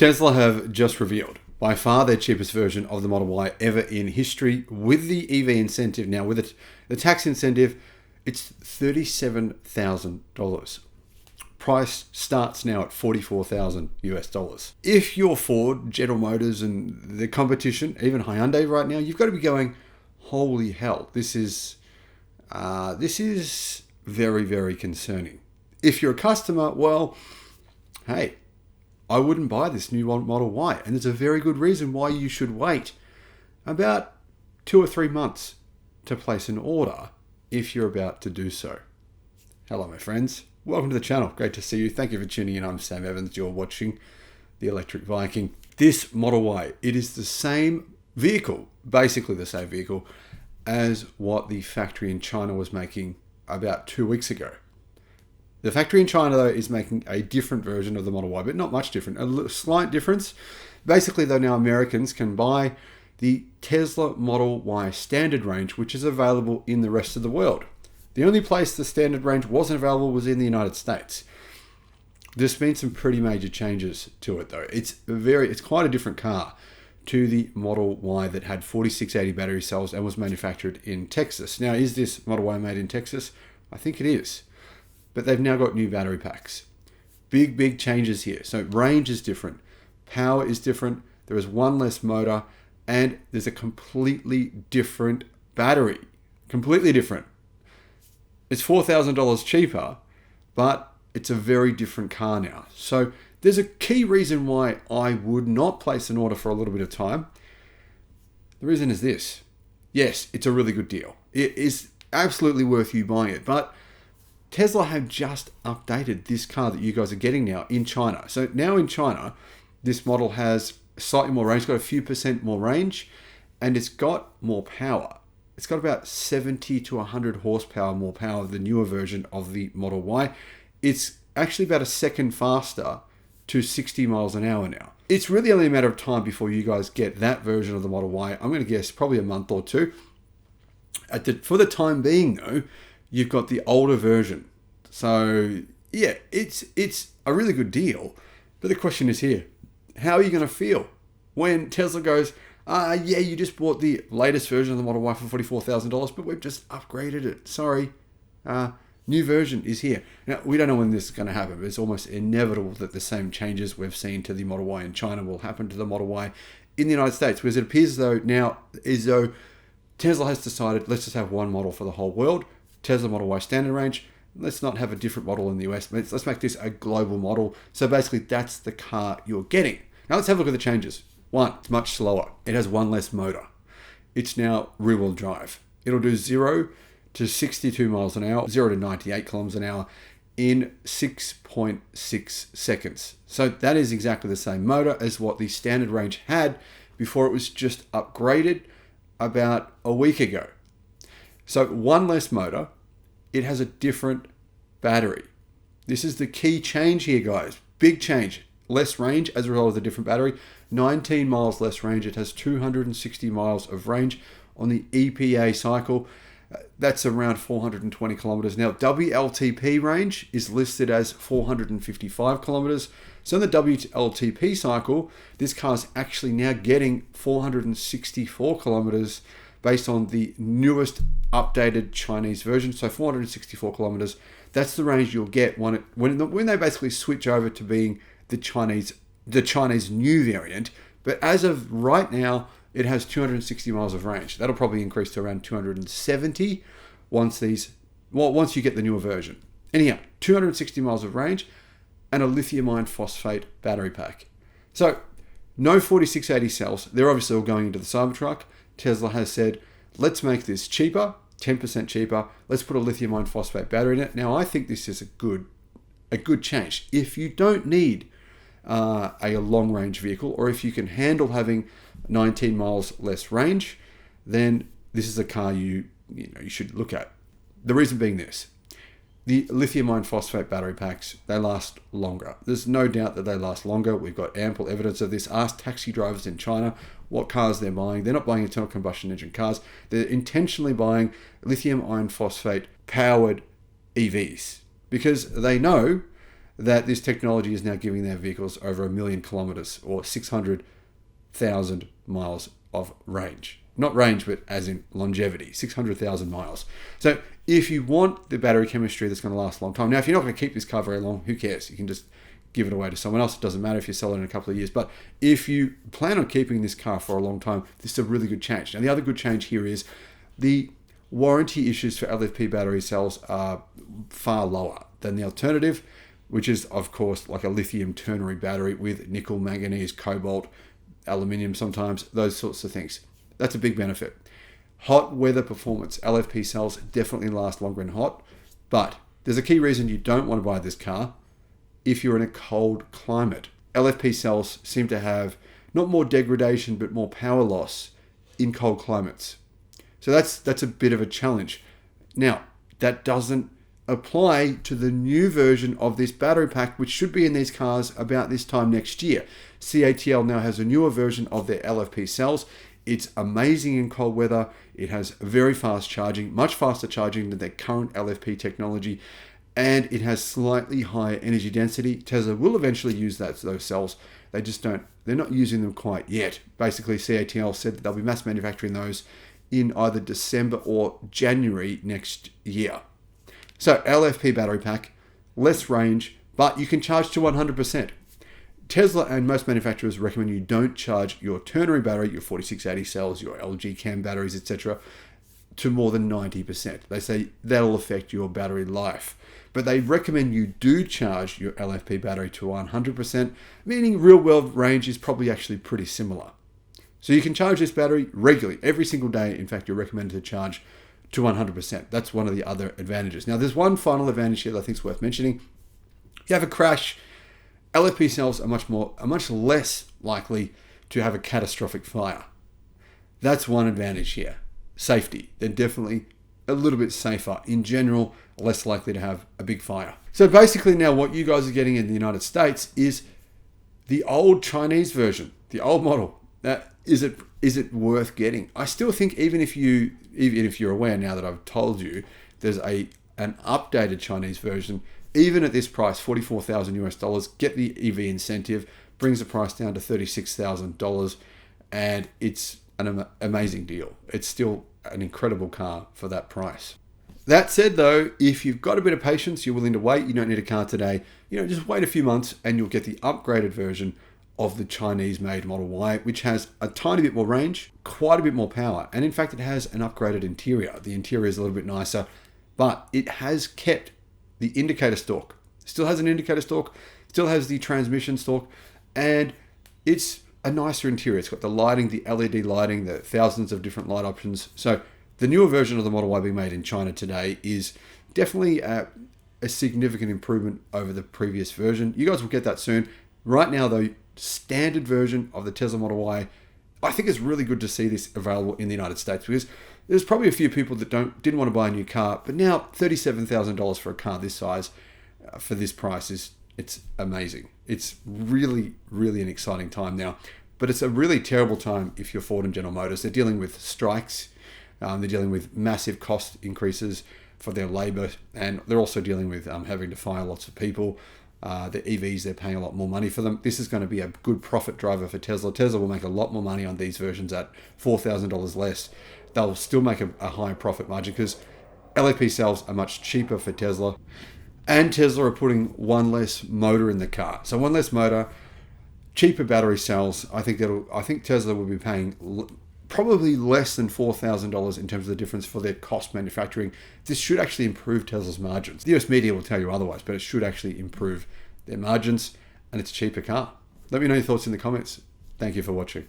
Tesla have just revealed by far their cheapest version of the Model Y ever in history with the EV incentive. Now, with the tax incentive, it's $37,000. Price starts now at $44,000 US. If you're Ford, General Motors, and the competition, even Hyundai right now, you've got to be going, holy hell, this is very, very concerning. If you're a customer, well, hey, I wouldn't buy this new Model Y. And there's a very good reason why you should wait about 2 or 3 months to place an order if you're about to do so. Hello, my friends. Welcome to the channel. Great to see you. Thank you for tuning in. I'm Sam Evans. You're watching the Electric Viking. This Model Y, it is the same vehicle, basically the same vehicle, as what the factory in China was making about 2 weeks ago. The factory in China, though, is making a different version of the Model Y, but not much different. A slight difference. Basically, though, now Americans can buy the Tesla Model Y standard range, which is available in the rest of the world. The only place the standard range wasn't available was in the United States. There's been some pretty major changes to it, though. It's quite a different car to the Model Y that had 4680 battery cells and was manufactured in Texas. Now, is this Model Y made in Texas? I think it is. But they've now got new battery packs. Big changes here. So range is different. Power is different. There is one less motor. And there's a completely different battery. Completely different. It's $4,000 cheaper, but it's a very different car now. So there's a key reason why I would not place an order for a little bit of time. The reason is this. Yes, it's a really good deal. It is absolutely worth you buying it. But Tesla have just updated this car that you guys are getting now in China. So now in China, this model has slightly more range, got a few percent more range, and it's got more power. It's got about 70 to 100 horsepower more power than the newer version of the Model Y. It's actually about a second faster to 60 miles an hour now. It's really only a matter of time before you guys get that version of the Model Y. I'm going to guess probably a month or two. For the time being, though, you've got the older version. So, yeah, it's a really good deal. But the question is here, how are you going to feel when Tesla goes, yeah, you just bought the latest version of the Model Y for $44,000, but we've just upgraded it. Sorry, new version is here. Now, we don't know when this is going to happen, but it's almost inevitable that the same changes we've seen to the Model Y in China will happen to the Model Y in the United States. Because it appears though Tesla has decided, let's just have one model for the whole world. Tesla Model Y standard range. Let's not have a different model in the US. Let's make this a global model. So basically, that's the car you're getting. Now let's have a look at the changes. One, it's much slower. It has one less motor. It's now rear-wheel drive. It'll do 0 to 62 miles an hour, 0 to 98 kilometers an hour in 6.6 seconds. So that is exactly the same motor as what the standard range had before it was just upgraded about a week ago. So one less motor. It has a different battery. This is the key change here, guys. Big change. Less range as a result of the different battery. 19 miles less range. It has 260 miles of range on the EPA cycle. That's around 420 kilometers. Now, WLTP range is listed as 455 kilometers. So in the WLTP cycle, this car is actually now getting 464 kilometers based on the newest updated Chinese version. So 464 kilometers. That's the range you'll get when they basically switch over to being the Chinese new variant. But as of right now, it has 260 miles of range. That'll probably increase to around 270 once you get the newer version. Anyhow, 260 miles of range and a lithium iron phosphate battery pack. So no 4680 cells. They're obviously all going into the Cybertruck. Tesla has said, let's make this cheaper, 10% cheaper. Let's put a lithium iron phosphate battery in it. Now, I think this is a good change. If you don't need a long range vehicle, or if you can handle having 19 miles less range, then this is a car you should look at. The reason being this. The lithium iron phosphate battery packs, they last longer. There's no doubt that they last longer. We've got ample evidence of this. Ask taxi drivers in China what cars they're buying. They're not buying internal combustion engine cars. They're intentionally buying lithium iron phosphate powered EVs because they know that this technology is now giving their vehicles over 1 million kilometers or 600,000 miles of range. Not range, but as in longevity, 600,000 miles. So if you want the battery chemistry that's going to last a long time, now if you're not going to keep this car very long, who cares? You can just give it away to someone else. It doesn't matter if you sell it in a couple of years. But if you plan on keeping this car for a long time, this is a really good change. Now the other good change here is the warranty issues for LFP battery cells are far lower than the alternative, which is of course like a lithium ternary battery with nickel, manganese, cobalt, aluminium sometimes, those sorts of things. That's a big benefit. Hot weather performance. LFP cells definitely last longer in hot, but there's a key reason you don't want to buy this car if you're in a cold climate. LFP cells seem to have not more degradation, but more power loss in cold climates. So that's a bit of a challenge. Now, that doesn't apply to the new version of this battery pack, which should be in these cars about this time next year. CATL now has a newer version of their LFP cells. It's amazing in cold weather. It has very fast charging, much faster charging than their current LFP technology, and it has slightly higher energy density. Tesla will eventually use those cells. They're not using them quite yet. Basically, CATL said that they'll be mass manufacturing those in either December or January next year. So LFP battery pack, less range, but you can charge to 100%. Tesla and most manufacturers recommend you don't charge your ternary battery, your 4680 cells, your LG Chem batteries, etc., to more than 90%. They say that'll affect your battery life. But they recommend you do charge your LFP battery to 100%, meaning real world range is probably actually pretty similar. So you can charge this battery regularly, every single day. In fact, you're recommended to charge to 100%. That's one of the other advantages. Now, there's one final advantage here that I think is worth mentioning. You have a crash, LFP cells are much less likely to have a catastrophic fire. That's one advantage here. Safety. They're definitely a little bit safer. In general, less likely to have a big fire. So basically now what you guys are getting in the United States is the old Chinese version, the old model. Is it worth getting? I still think even if you're aware now that I've told you, there's an updated Chinese version. Even at this price, $44,000 US, get the EV incentive, brings the price down to $36,000, and it's an amazing deal. It's still an incredible car for that price. That said though, if you've got a bit of patience, you're willing to wait, you don't need a car today, just wait a few months and you'll get the upgraded version of the Chinese-made Model Y, which has a tiny bit more range, quite a bit more power, and in fact it has an upgraded interior. The interior is a little bit nicer, but it has kept the indicator stalk. Still has an indicator stalk, still has the transmission stalk, and it's a nicer interior. It's got the lighting, the LED lighting, the thousands of different light options. So the newer version of the Model Y being made in China today is definitely a significant improvement over the previous version. You guys will get that soon. Right now though, standard version of the Tesla Model Y, I think it's really good to see this available in the United States, because there's probably a few people that didn't want to buy a new car, but now $37,000 for a car this size for this price it's amazing. It's really, really an exciting time now, but it's a really terrible time if you're Ford and General Motors. They're dealing with strikes, they're dealing with massive cost increases for their labor, and they're also dealing with having to fire lots of people. The EVs, they're paying a lot more money for them. This is going to be a good profit driver for Tesla. Tesla will make a lot more money on these versions at $4,000 less. They'll still make a high profit margin because LFP cells are much cheaper for Tesla. And Tesla are putting one less motor in the car. So one less motor, cheaper battery cells. I think Tesla will be paying probably less than $4,000 in terms of the difference for their cost manufacturing. This should actually improve Tesla's margins. The US media will tell you otherwise, but it should actually improve their margins, and it's a cheaper car. Let me know your thoughts in the comments. Thank you for watching.